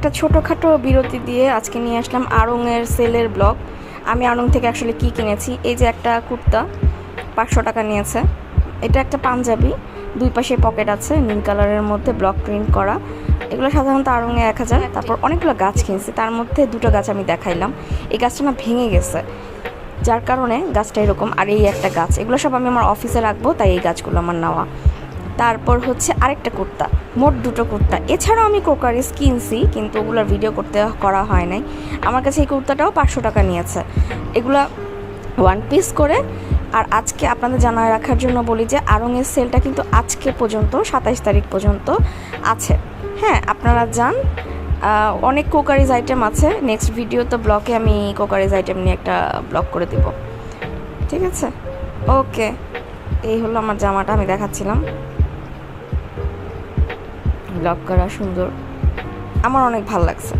একটা ছোটোখাটো বিরতি দিয়ে আজকে নিয়ে আসলাম আড়ংয়ের সেলের ব্লগ। আমি আড়ং থেকে আসলে কি কিনেছি, এই যে একটা কুর্তা 500 টাকা নিয়েছে। এটা একটা পাঞ্জাবি, দুই পাশে পকেট আছে, নীল কালারের মধ্যে ব্লক প্রিন্ট করা। এগুলো সাধারণত আড়ংয়ে 1000। তারপর অনেকগুলো গাছ কিনছি, তার মধ্যে দুটো গাছ আমি দেখাইলাম। এই গাছটা না ভেঙে গেছে, যার কারণে গাছটা এরকম। আর এই একটা গাছ, এগুলো সব আমি আমার অফিসে রাখবো, তাই এই গাছগুলো আমার নেওয়া। তারপর হচ্ছে আরেকটা কুর্তা, মোট দুটো কুর্তা। এছাড়াও আমি ক্রোকারিস কিনছি, কিন্তু ওগুলোর ভিডিও করা হয় নাই। আমার কাছে এই কুর্তাটাও 500 টাকা নিয়েছে। এগুলা 1 পিস করে। আর আজকে আপনাদের জানায় রাখার জন্য বলি যে আড়ংয়ের সেলটা কিন্তু আজকে পর্যন্ত 27 তারিখ পর্যন্ত আছে। হ্যাঁ, আপনারা যান, অনেক কোকারিজ আইটেম আছে। নেক্সট ভিডিওতে ব্লগে আমি কোকারিজ আইটেম নিয়ে একটা ব্লগ করে দেব, ঠিক আছে? ওকে, এই হলো আমার জামাটা, আমি দেখাচ্ছিলাম। ব্লগ করা সুন্দর, আমার অনেক ভালো লাগছে।